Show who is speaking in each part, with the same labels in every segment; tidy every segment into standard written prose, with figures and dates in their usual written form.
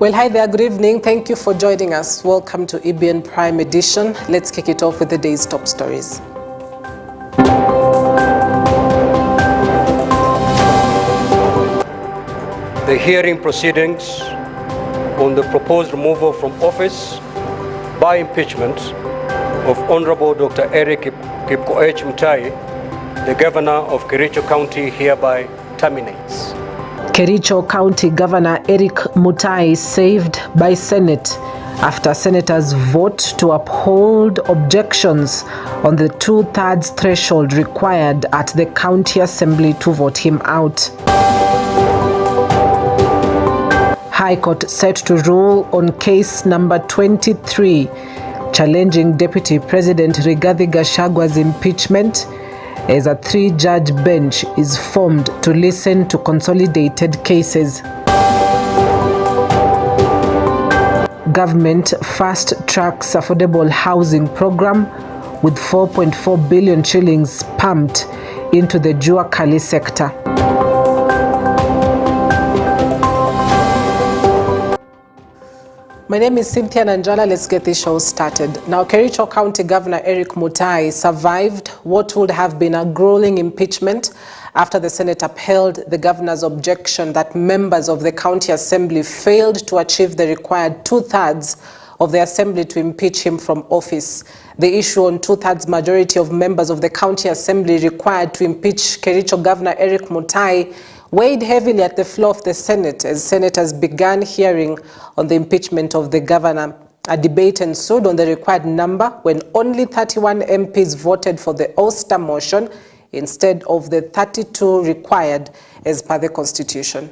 Speaker 1: Well, hi there, good evening. Thank you for joining us. Welcome to EBN Prime Edition. Let's kick it off with the day's top stories.
Speaker 2: The hearing proceedings on the proposed removal from office by impeachment of Honorable Dr. Eric Kipkoech Mutai, the Governor of Kericho County, hereby terminates.
Speaker 1: Kericho County Governor Eric Mutai saved by Senate after senators vote to uphold objections on the 2/3 threshold required at the county assembly to vote him out. High Court set to rule on case number 23 challenging Deputy President Rigathi Gachagua's impeachment as a 3-judge bench is formed to listen to consolidated cases. Government fast-tracks affordable housing program with 4.4 billion shillings pumped into the Juakali sector. My name is Cynthia Nanjala. Let's get this show started. Now, Kericho County Governor Eric Mutai survived what would have been a grueling impeachment after the Senate upheld the governor's objection that members of the county assembly failed to achieve the required 2/3 of the assembly to impeach him from office. The issue on 2/3 majority of members of the county assembly required to impeach Kericho Governor Eric Mutai weighed heavily at the floor of the Senate as senators began hearing on the impeachment of the governor. A debate ensued on the required number when only 31 MPs voted for the ouster motion instead of the 32 required as per the Constitution.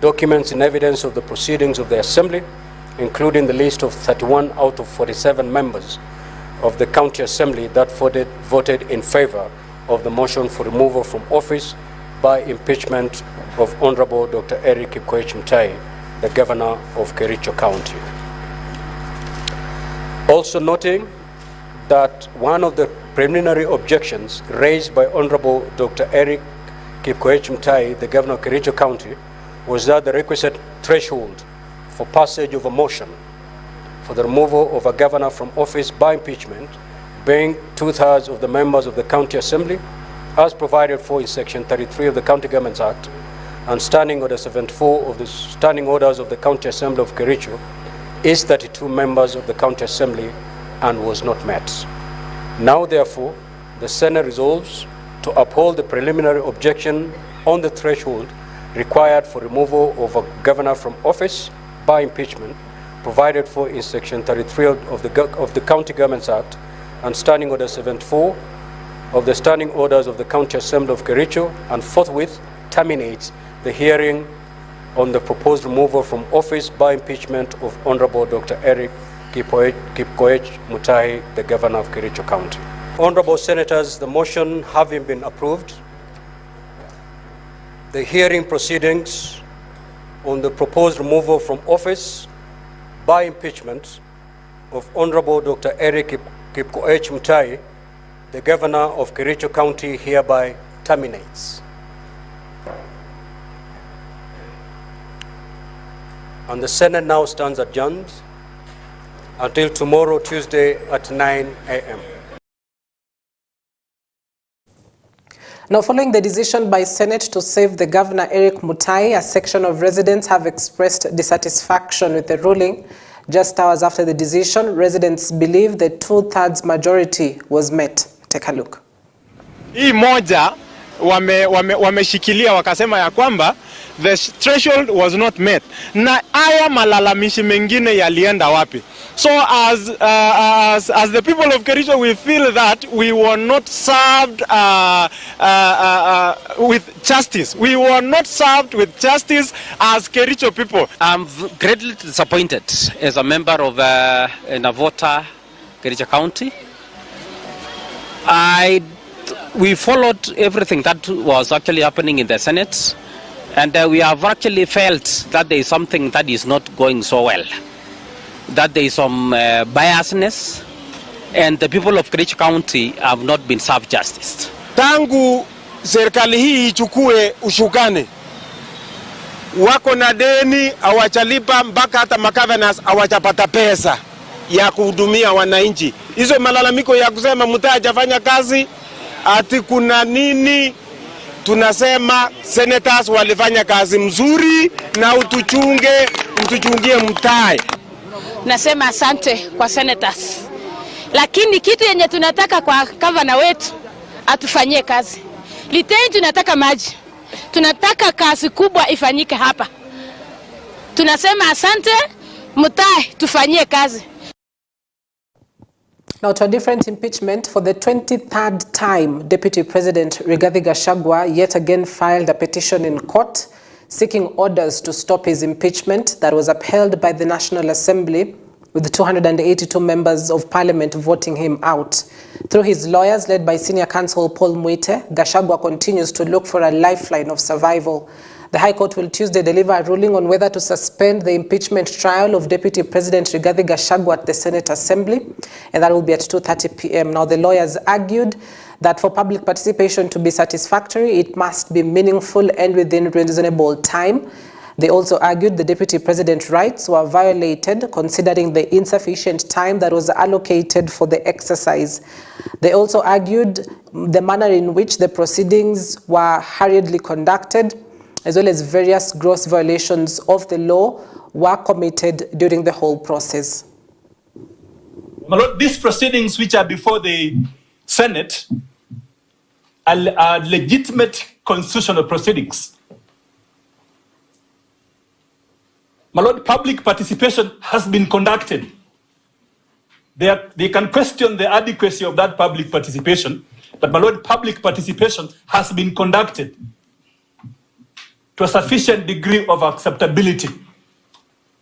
Speaker 2: Documents and evidence of the proceedings of the Assembly, including the list of 31 out of 47 members of the County Assembly that voted in favor of the motion for removal from office by impeachment of Honorable Dr. Eric Kipkoech Mutai, the Governor of Kericho County. Also noting that one of the preliminary objections raised by Honorable Dr. Eric Kipkoech Mutai, the Governor of Kericho County, was that the requisite threshold for passage of a motion for the removal of a governor from office by impeachment being 2/3 of the members of the County Assembly, as provided for in Section 33 of the County Governments Act and Standing Order 74 of the Standing Orders of the County Assembly of Kericho, is 32 members of the County Assembly and was not met. Now, therefore, the Senate resolves to uphold the preliminary objection on the threshold required for removal of a governor from office by impeachment, provided for in Section 33 of the County Governments Act and Standing Order 74 of the Standing Orders of the County Assembly of Kericho, and forthwith terminates the hearing on the proposed removal from office by impeachment of Honorable Dr. Eric Kipkoech Mutai, the Governor of Kericho County. Honorable Senators, the motion having been approved, the hearing proceedings on the proposed removal from office by impeachment of Honorable Dr. Eric Kipkoech Mutai, the Governor of Kericho County, hereby terminates. And the Senate now stands adjourned until tomorrow, Tuesday at 9 a.m.
Speaker 1: Now, following the decision by Senate to save the Governor Eric Mutai, a section of residents have expressed dissatisfaction with the ruling. Just hours after the decision, residents believe the 2/3 majority was met. Take a look.
Speaker 3: Hii moja wameshikilia wakasema ya kwamba the threshold was not met. Na haya malalamishi mengine yalienda wapi? So as the people of Kericho, we feel that we were not served with justice. We were not served with justice as Kericho people.
Speaker 4: I'm greatly disappointed as a member of Navota, Kericho County. We followed everything that was actually happening in the Senate, and we have actually felt that there is something that is not going so well. that there is some biasness, and the people of Kericho County have not been served justice.
Speaker 3: Tangu serikali hii ichukue ushukani, wako na deni hawachalipa, mpaka hata makavenas hawachapata pesa ya kuhudumia wananchi. Hizo malalamiko ya kusema mtaa hajafanya kazi, ati kuna nini, tunasema senators walifanya kazi mzuri na utuchungie mtaa.
Speaker 5: Nasema asante kwa senators, lakini kitu yenye tunataka kwa governor wetu atufanyie kazi. Liteni tunataka maji, tunataka kazi kubwa ifanyike hapa. Tunasema asante, mtai tufanyie kazi.
Speaker 1: Now to a different impeachment. For the 23rd time, Deputy President Rigathi Gachagua yet again filed a petition in court seeking orders to stop his impeachment that was upheld by the National Assembly, with 282 members of parliament voting him out. Through his lawyers, led by Senior Counsel Paul Muite, Gachagua continues to look for a lifeline of survival. The High Court will Tuesday deliver a ruling on whether to suspend the impeachment trial of Deputy President Rigathi Gachagua at the Senate Assembly, and that will be at 2:30 p.m. Now, the lawyers argued that for public participation to be satisfactory, it must be meaningful and within reasonable time. They also argued the Deputy President's rights were violated, considering the insufficient time that was allocated for the exercise. They also argued the manner in which the proceedings were hurriedly conducted, as well as various gross violations of the law were committed during the whole process.
Speaker 6: My Lord, these proceedings which are before the Senate are legitimate constitutional proceedings. My Lord, public participation has been conducted. They can question the adequacy of that public participation, but my Lord, public participation has been conducted to a sufficient degree of acceptability.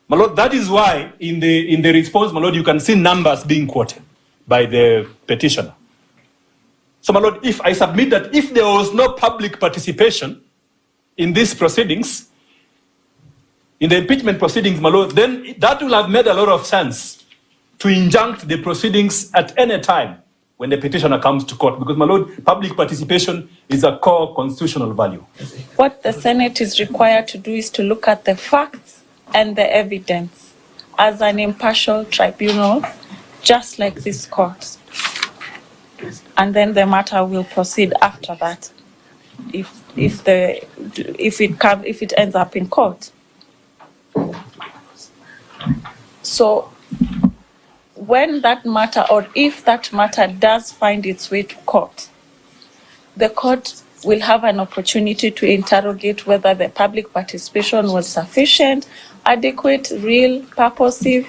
Speaker 6: My Lord, that is why in the response, my Lord, you can see numbers being quoted by the petitioner. So, my Lord, if I submit that if there was no public participation in these proceedings, in the impeachment proceedings, my Lord, then that will have made a lot of sense to injunct the proceedings at any time when the petitioner comes to court, because, my Lord, public participation is a core constitutional value.
Speaker 7: What the Senate is required to do is to look at the facts and the evidence as an impartial tribunal, just like this court. And then the matter will proceed after that, if it ends up in court. So when that matter, or if that matter does find its way to court, the court will have an opportunity to interrogate whether the public participation was sufficient, adequate, real, purposive,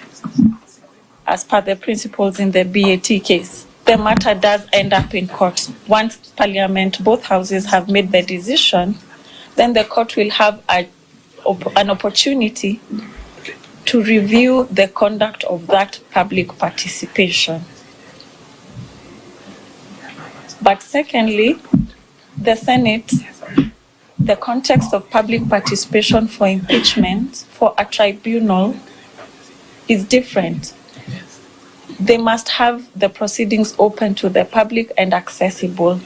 Speaker 7: as per the principles in the BAT case. The matter does end up in court. Once Parliament, both houses have made the decision, then the court will have an opportunity to review the conduct of that public participation. But secondly, the Senate, the context of public participation for impeachment for a tribunal is different. They must have the proceedings open to the public and accessible,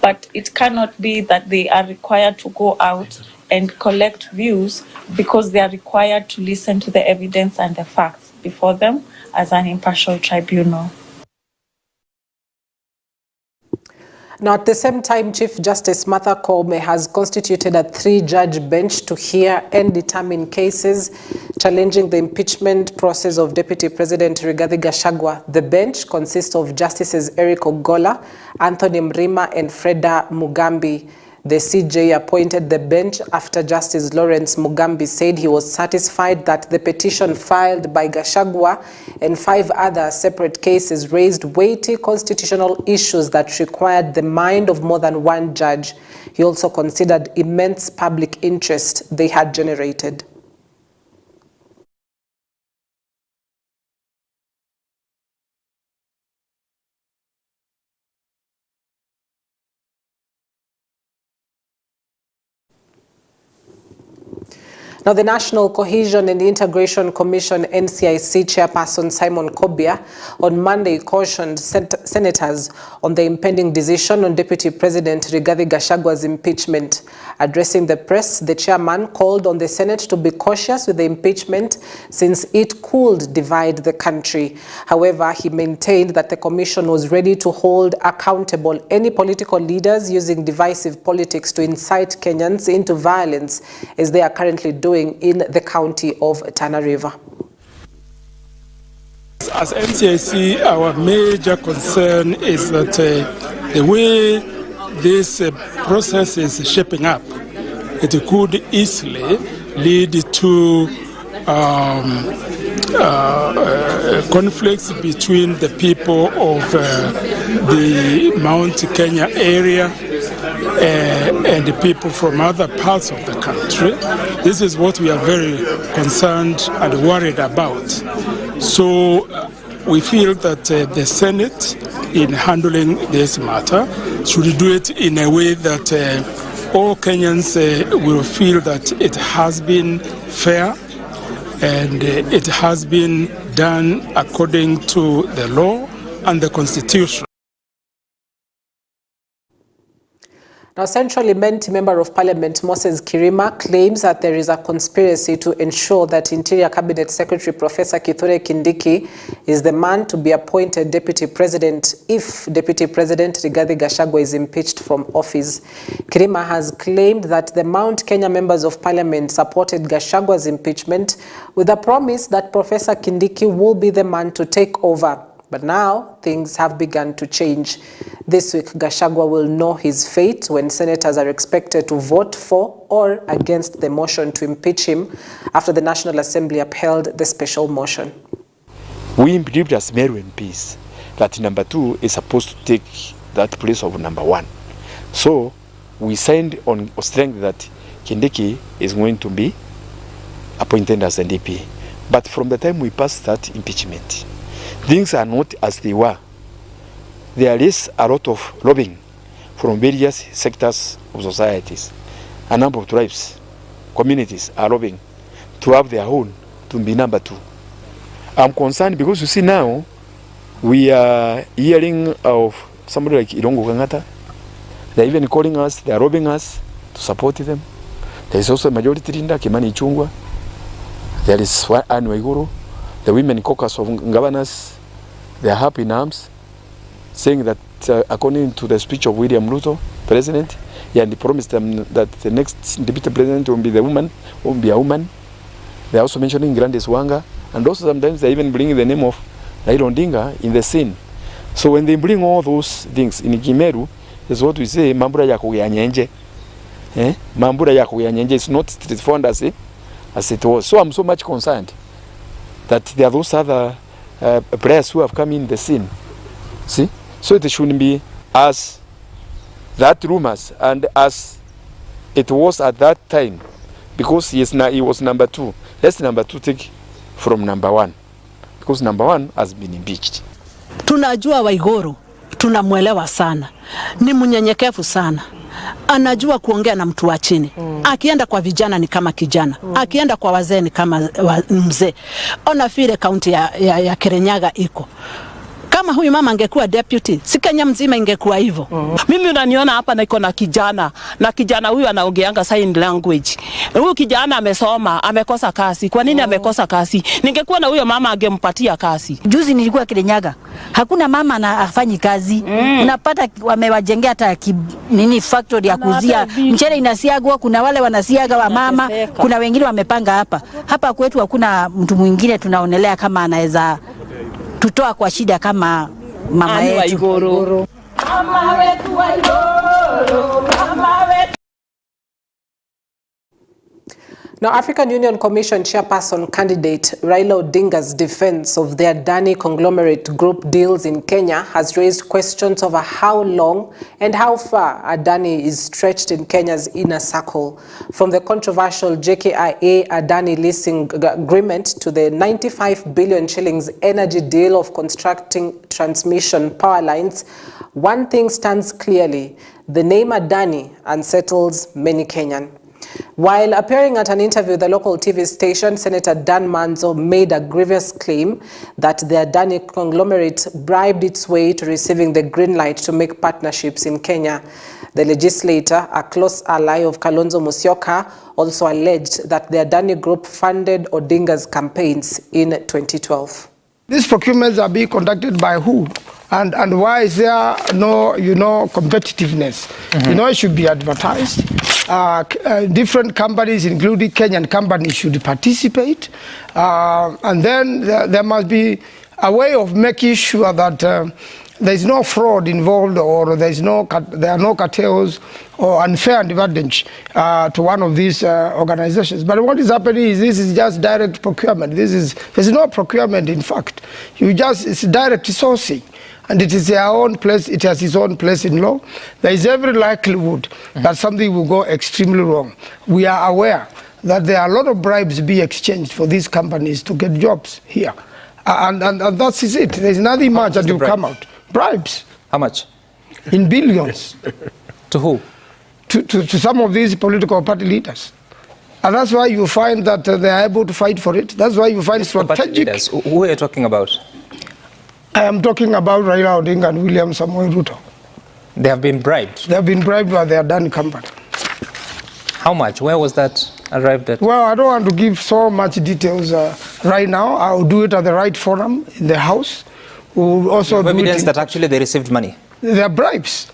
Speaker 7: but it cannot be that they are required to go out and collect views, because they are required to listen to the evidence and the facts before them as an impartial tribunal.
Speaker 1: Now, at the same time, Chief Justice Martha Koome has constituted a 3-judge bench to hear and determine cases challenging the impeachment process of Deputy President Rigathi Gachagua. The bench consists of Justices Eric Ogolla, Anthony Mrima, and Freda Mugambi. The CJ appointed the bench after Justice Lawrence Mugambi said he was satisfied that the petition filed by Gachagua and 5 other separate cases raised weighty constitutional issues that required the mind of more than one judge. He also considered immense public interest they had generated. Now, the National Cohesion and Integration Commission NCIC chairperson Simon Kobia on Monday cautioned senators on the impending decision on Deputy President Rigathi Gachagua's impeachment. Addressing the press, the chairman called on the Senate to be cautious with the impeachment since it could divide the country. However, he maintained that the commission was ready to hold accountable any political leaders using divisive politics to incite Kenyans into violence, as they are currently doing in the county of Tana River.
Speaker 8: As NCIC, our major concern is that the way this process is shaping up, it could easily lead to conflicts between the people of the Mount Kenya area and the people from other parts of the country. This is what we are very concerned and worried about. So we feel that the Senate, in handling this matter, should do it in a way that all Kenyans will feel that it has been fair and it has been done according to the law and the Constitution.
Speaker 1: Now, Central Imenti Member of Parliament Moses Kirima claims that there is a conspiracy to ensure that Interior Cabinet Secretary Professor Kithure Kindiki is the man to be appointed Deputy President if Deputy President Rigathi Gachagua is impeached from office. Kirima has claimed that the Mount Kenya Members of Parliament supported Gachagua's impeachment with a promise that Professor Kindiki will be the man to take over. But now, things have begun to change. This week, Gachagua will know his fate when senators are expected to vote for or against the motion to impeach him after the National Assembly upheld the special motion.
Speaker 9: We believed as Meru MPs that number 2 is supposed to take that place of number 1. So, we signed on strength that Kindiki is going to be appointed as an DP. But from the time we passed that impeachment, things are not as they were. There is a lot of lobbying from various sectors of societies. A number of tribes, communities are lobbying to have their own, to be number 2. I'm concerned because you see now, we are hearing of somebody like Irongo Kangata. They're even calling us, they're robbing us to support them. There is also a majority leader, Kimani Ichung'wah. There is Anne Waiguru. The women caucus of governors, they are up in arms, saying that according to the speech of William Ruto, president, and he promised them that the next deputy president will be the woman, will be a woman. They are also mentioning Grandes Wanga, and also sometimes they even bring the name of Raila Odinga in the scene. So when they bring all those things in Kimeru, is what we say, Mambura ya kuyanyenje. Mambura ya kuyanyenje is not straightforward as it was. So I'm so much concerned that there are those other players who have come in the scene. See? So it shouldn't be as that rumors and as it was at that time, because he was number 2. Let's number 2 take from number 1, because number 1 has been impeached.
Speaker 10: Tunajua Waiguru, tunamwelewa sana. Ni mnyenyekevu sana. Anajua kuongea na mtu wa chini. Akienda kwa vijana ni kama kijana. Akienda kwa wazee ni kama mzee. Ona vile kaunti ya Kirinyaga iko. Kama huyu mama angekuwa deputy, si Kenya mzima ingekuwa hivyo.
Speaker 11: Mimi unaniona hapa niko na kijana huyu anaongeanga sign language. Huyu kijana amesoma, amekosa kazi. Kwa nini amekosa kazi? Ningekuwa na huyo mama angempatia kazi.
Speaker 12: Juzi nilikuwa Kirinyaga. Hakuna mama anafanyi kazi. Unapata wamewajengea hata factory ya kuzia mchele inasiagwa, kuna wale wanasiaga wa mama, kuna wengine wamepanga hapa. Hapa kwetu hakuna mtu mwingine tunaonelea kama anaweza tutoa kwa shida kama mama yetu.
Speaker 1: Now, African Union Commission chairperson candidate Raila Odinga's defense of the Adani conglomerate group deals in Kenya has raised questions over how long and how far Adani is stretched in Kenya's inner circle. From the controversial JKIA Adani leasing agreement to the 95 billion shillings energy deal of constructing transmission power lines, one thing stands clearly: the name Adani unsettles many Kenyan. While appearing at an interview with the local TV station, Senator Dan Manzo made a grievous claim that the Adani conglomerate bribed its way to receiving the green light to make partnerships in Kenya. The legislator, a close ally of Kalonzo Musyoka, also alleged that the Adani group funded Odinga's campaigns in 2012.
Speaker 13: These procurements are being conducted by who? And why is there no, competitiveness? It should be advertised. Different companies, including Kenyan companies, should participate. And then there must be a way of making sure that there is no fraud involved, or there are no cartels or unfair advantage to one of these organizations. But what is happening is this is just direct procurement. There's no procurement, in fact. It's direct sourcing. And it is their own place, it has its own place in law. There is every likelihood that something will go extremely wrong. We are aware that there are a lot of bribes being exchanged for these companies to get jobs here. And that is it. There's nothing much that will come out. Bribes.
Speaker 14: How much?
Speaker 13: In billions.
Speaker 14: To who?
Speaker 13: To some of these political party leaders. And that's why you find that they are able to fight for it. That's why you find strategic.
Speaker 14: Who are you talking about?
Speaker 13: I am talking about Raila Odinga and William Samoei Ruto.
Speaker 14: They have been bribed?
Speaker 13: They have been bribed by the Adani company.
Speaker 14: How much? Where was that arrived at?
Speaker 13: Well, I don't want to give so much details right now. I'll do it at the right forum in the House. We'll also do
Speaker 14: evidence that actually they received money?
Speaker 13: There are bribes,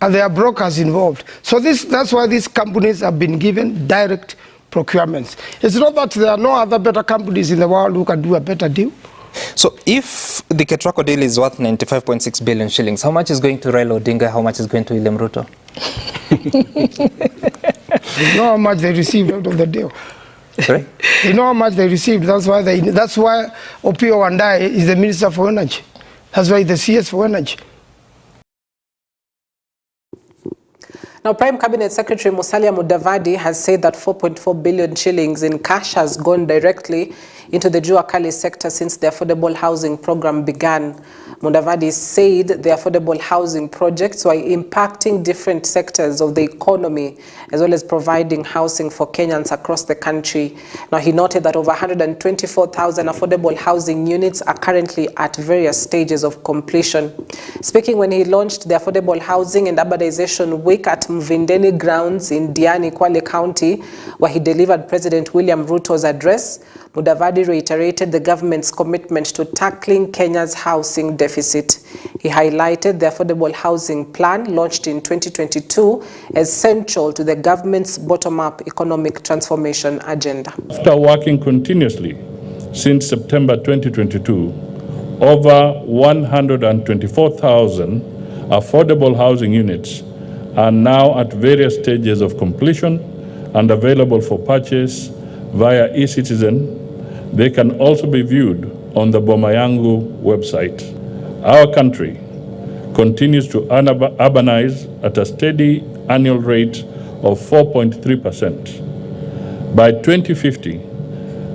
Speaker 13: and there are brokers involved. So that's why these companies have been given direct procurements. It's not that there are no other better companies in the world who can do a better deal.
Speaker 14: So if the Ketraco deal is worth 95.6 billion shillings, how much is going to Raila Odinga, how much is going to William Ruto?
Speaker 13: They know how much they received out of the deal.
Speaker 14: Sorry?
Speaker 13: They know how much they received. That's why Opiyo Wandayi is the Minister for Energy. That's why the CS for Energy.
Speaker 1: Now, Prime Cabinet Secretary Musalia Mudavadi has said that 4.4 billion shillings in cash has gone directly into the Jua Kali sector since the affordable housing program began. Mudavadi said the affordable housing projects were impacting different sectors of the economy, as well as providing housing for Kenyans across the country. Now, he noted that over 124,000 affordable housing units are currently at various stages of completion. Speaking when he launched the Affordable Housing and Urbanization Week at Mvindeni Grounds in Diani, Kwale County, where he delivered President William Ruto's address, Mudavadi reiterated the government's commitment to tackling Kenya's housing deficit. He highlighted the Affordable Housing Plan launched in 2022 as central to the government's bottom-up economic transformation agenda.
Speaker 15: After working continuously since September 2022, over 124,000 affordable housing units are now at various stages of completion and available for purchase via eCitizen. They can also be viewed on the Boma Yangu website. Our country continues to urbanize at a steady annual rate of 4.3%. By 2050,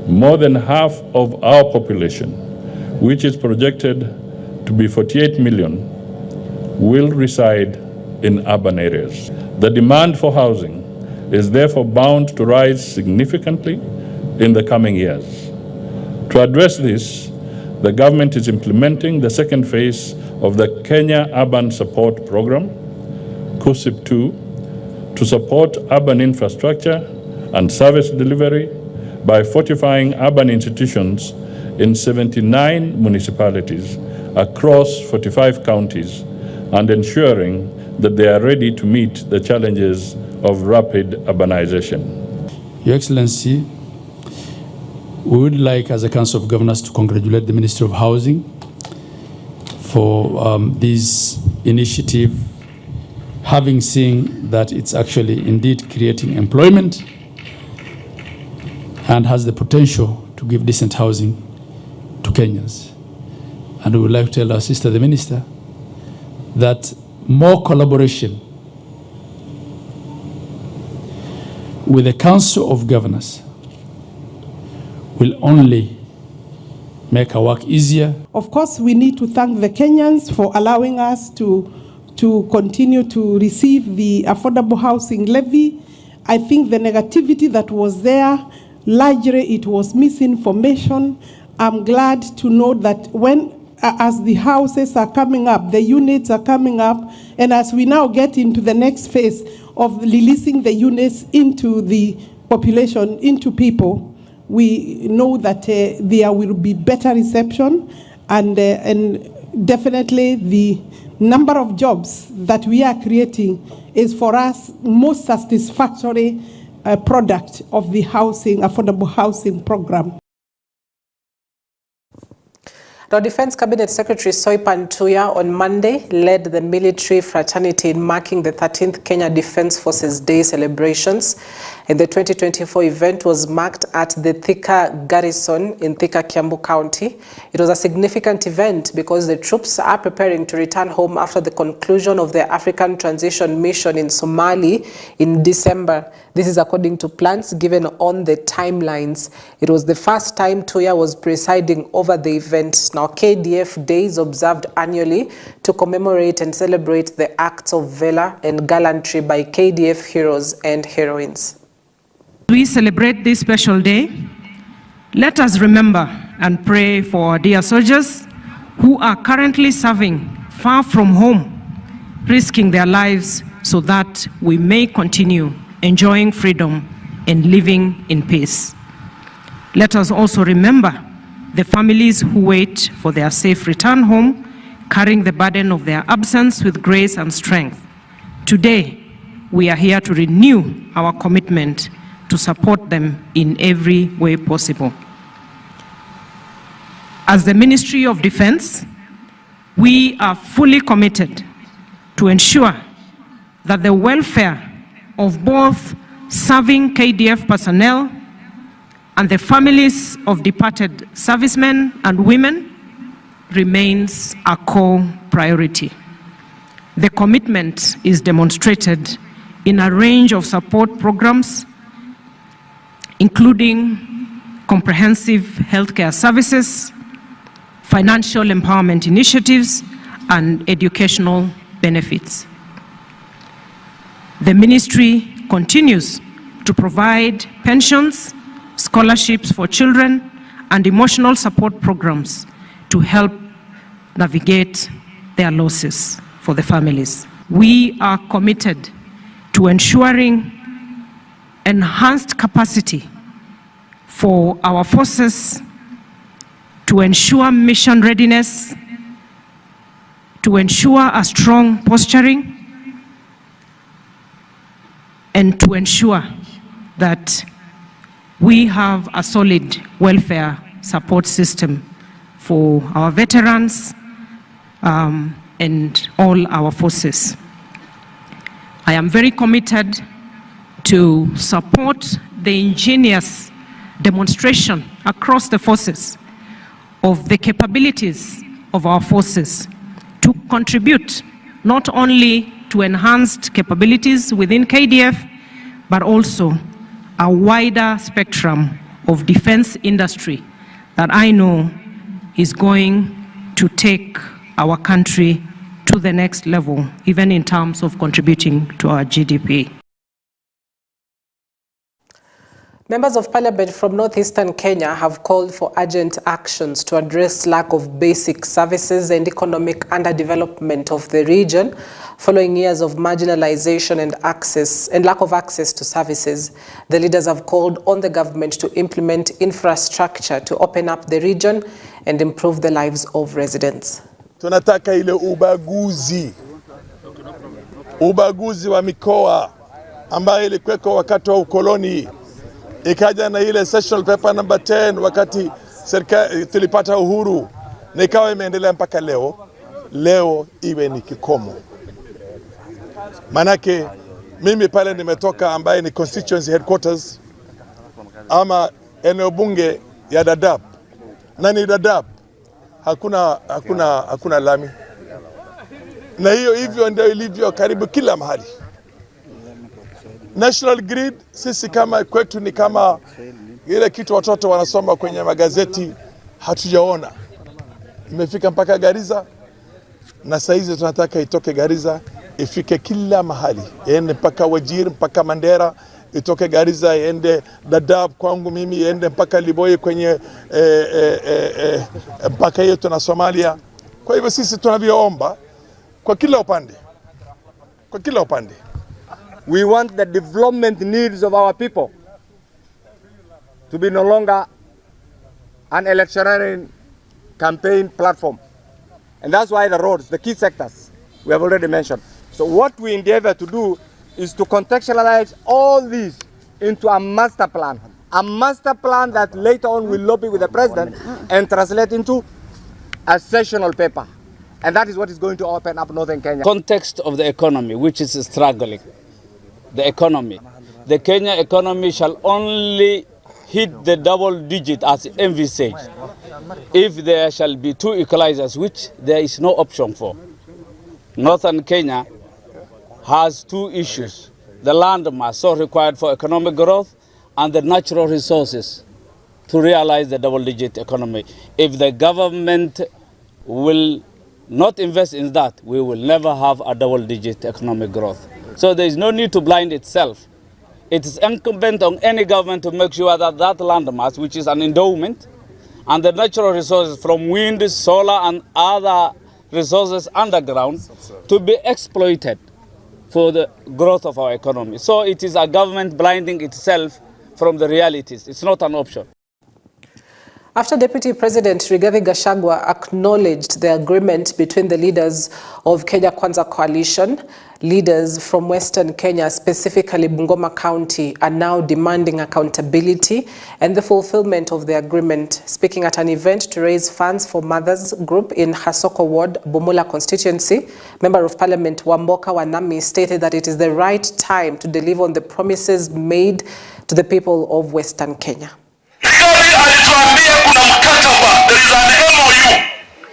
Speaker 15: more than half of our population, which is projected to be 48 million, will reside in urban areas. The demand for housing is therefore bound to rise significantly in the coming years. To address this, the government is implementing the second phase of the Kenya Urban Support Program, KUSIP 2, to support urban infrastructure and service delivery by fortifying urban institutions in 79 municipalities across 45 counties and ensuring that they are ready to meet the challenges of rapid urbanization.
Speaker 8: Your Excellency, we would like, as a Council of Governors, to congratulate the Ministry of Housing for this initiative, having seen that it's actually indeed creating employment and has the potential to give decent housing to Kenyans. And we would like to tell our sister, the Minister, that more collaboration with the Council of Governors will only make our work easier.
Speaker 16: Of course, we need to thank the Kenyans for allowing us to continue to receive the affordable housing levy I think the negativity that was there, largely it was misinformation. I'm glad to know that as the houses are coming up, the units are coming up, and as we now get into the next phase of releasing the units into the population, into people, we know that there will be better reception, and definitely the number of jobs that we are creating is for us most satisfactory product of the housing, affordable housing program.
Speaker 1: Now, Defense Cabinet Secretary Soipan Tuya on Monday led the military fraternity in marking the 13th Kenya Defense Forces Day celebrations. And the 2024 event was marked at the Thika Garrison in Thika, Kiambu County. It was a significant event because the troops are preparing to return home after the conclusion of the African Transition Mission in Somali in December. This is according to plans given on the timelines. It was the first time Tuya was presiding over the event. Now, KDF Day is observed annually to commemorate and celebrate the acts of valor and gallantry by KDF heroes and heroines.
Speaker 17: We celebrate this special day. Let us remember and pray for our dear soldiers who are currently serving far from home, risking their lives so that we may continue enjoying freedom and living in peace. Let us also remember the families who wait for their safe return home, carrying the burden of their absence with grace and strength. Today, we are here to renew our commitment to support them in every way possible. As the Ministry of Defense, we are fully committed to ensure that the welfare of both serving KDF personnel and the families of departed servicemen and women remains a core priority. The commitment is demonstrated in a range of support programs, including comprehensive healthcare services, financial empowerment initiatives, and educational benefits. The ministry continues to provide pensions, scholarships for children, and emotional support programs to help navigate their losses for the families. We are committed to ensuring enhanced capacity for our forces, to ensure mission readiness, to ensure a strong posturing, and to ensure that we have a solid welfare support system for our veterans and all our forces. I am very committed to support the ingenious demonstration across the forces of the capabilities of our forces to contribute not only to enhanced capabilities within KDF, but also a wider spectrum of defense industry that I know is going to take our country to the next level, even in terms of contributing to our GDP.
Speaker 1: Members of Parliament from northeastern Kenya have called for urgent actions to address lack of basic services and economic underdevelopment of the region following years of marginalization and lack of access to services. The leaders have called on the government to implement infrastructure to open up the region and improve the lives of residents.
Speaker 18: Tunataka ile ubaguzi wa mikoa ambayo ilikuweko wakati wa ukoloni, ikaja na ile sessional paper number 10 wakati serikali tulipata uhuru, na ikawa imeendelea mpaka leo iwe ni kikomo. Manake mimi pale nimetoka ambaye ni constituency headquarters ama eneo bunge ya Dadaab, na ni Dadaab hakuna lami, na hivyo ndio ilivyo karibu kila mahali. National Grid sisi kama kwetu ni kama ile kitu watoto wanasoma kwenye magazeti, hatujaona. Imefika mpaka Garissa, na saizi tunataka itoke Garissa ifike kila mahali, mpaka Wajir, mpaka Mandera, itoke Garissa iende Dadaab kwangu mimi, iende mpaka Liboi kwenye mpaka yetu na Somalia. Kwa hivyo sisi tunavyoomba kwa kila upande,
Speaker 19: we want the development needs of our people to be no longer an electioneering campaign platform. And that's why the roads, the key sectors, we have already mentioned. So what we endeavor to do is to contextualize all these into a master plan that later on will lobby with the president and translate into a sessional paper. And that is what is going to open up Northern Kenya.
Speaker 20: Context of the economy, which is struggling, the economy. The Kenya economy shall only hit the double digit as envisaged if there shall be two equalizers, which there is no option for. Northern Kenya has two issues: the land mass so required for economic growth and the natural resources to realize the double digit economy. If the government will not invest in that, we will never have a double digit economic growth. So there is no need to blind itself. It is incumbent on any government to make sure that that land mass, which is an endowment, and the natural resources from wind, solar, and other resources underground to be exploited for the growth of our economy. So it is a government blinding itself from the realities. It's not an option.
Speaker 1: After Deputy President Rigathi Gachagua acknowledged the agreement between the leaders of Kenya Kwanza Coalition, leaders from Western Kenya, specifically Bungoma County, are now demanding accountability and the fulfillment of the agreement. Speaking at an event to raise funds for Mothers Group in Hasoko Ward, Bumula constituency, Member of Parliament Wamboka Wanami stated that it is the right time to deliver on the promises made to the people of Western Kenya.
Speaker 21: Alituambia kuna mkataba, there is an MOU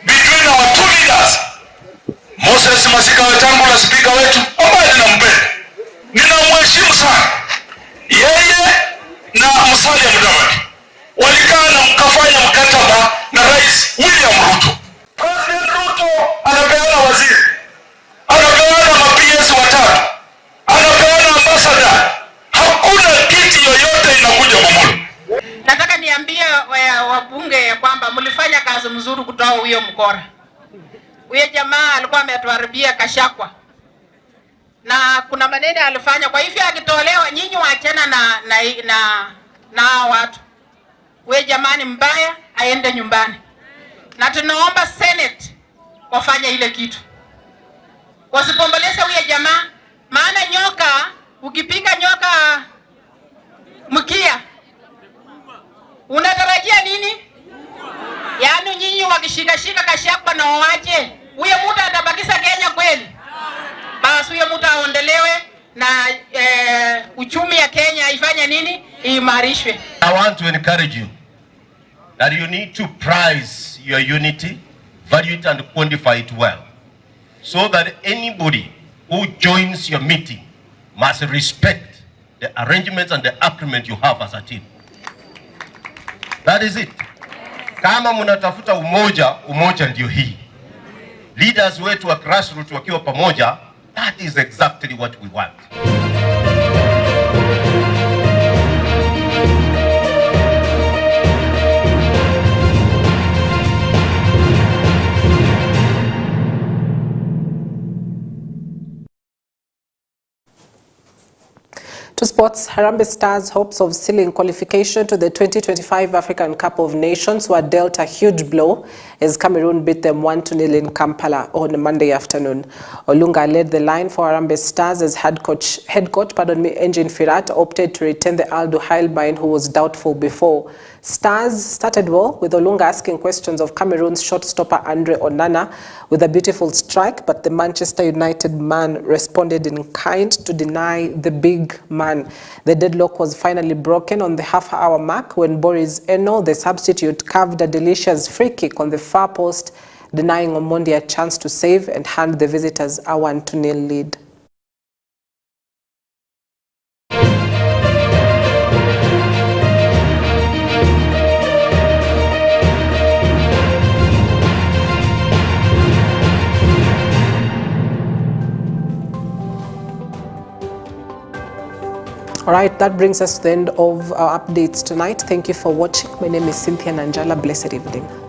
Speaker 21: between our two leaders, Moses Masika Wetangula, spika wetu ambaye ninampenda, ninamheshimu sana yeye, na Musalia Mudavadi walikaa na mkafanya mkataba na Rais William Ruto. President Ruto anapeana waziri, anapeana ma-PS watatu, anapeana ambassador, hakuna kiti yoyote inakuja Bumula.
Speaker 22: Nataka niambie wabunge ya kwamba mlifanya kazi mzuri kutoa huyo mkora. Huyo jamaa alikuwa ametuharibia Gachagua. Na kuna maneno alifanya, kwa hivyo akitolewa nyinyi waachana na watu. Huyo jamaa ni mbaya, aende nyumbani. Na tunaomba Senate wafanye ile kitu. Wasipombolesha huyo jamaa, maana nyoka, ukipiga nyoka mkia, unatarajia nini? Yaani nyinyi wakishika Gachagua na waache, huyo mtu atabakisha Kenya kweli? Basi huyo mtu aondelewe na uchumi ya Kenya ifanye nini? Imarishwe.
Speaker 23: I want to encourage you that you need to prize your unity, value it and quantify it well, so that anybody who joins your meeting must respect the arrangements and the agreement you have as a team. That is it. Kama mnatafuta umoja ndio hii. Leaders wetu wa grassroots wakiwa pamoja, that is exactly what we want.
Speaker 1: To sports, Harambee Stars' hopes of sealing qualification to the 2025 African Cup of Nations were dealt a huge blow as Cameroon beat them 1-0 in Kampala on Monday afternoon. Olunga led the line for Harambee Stars as head coach Engin Firat opted to retain the Aldo Heilbein, who was doubtful before. Stars started well, with Olunga asking questions of Cameroon's shot-stopper Andre Onana with a beautiful strike, but the Manchester United man responded in kind to deny the big man. The deadlock was finally broken on the half-hour mark when Boris Eno, the substitute, carved a delicious free kick on the far post, denying Omondi a chance to save and hand the visitors a 1-0 lead. All right, that brings us to the end of our updates tonight. Thank you for watching. My name is Cynthia Nanjala. Blessed evening.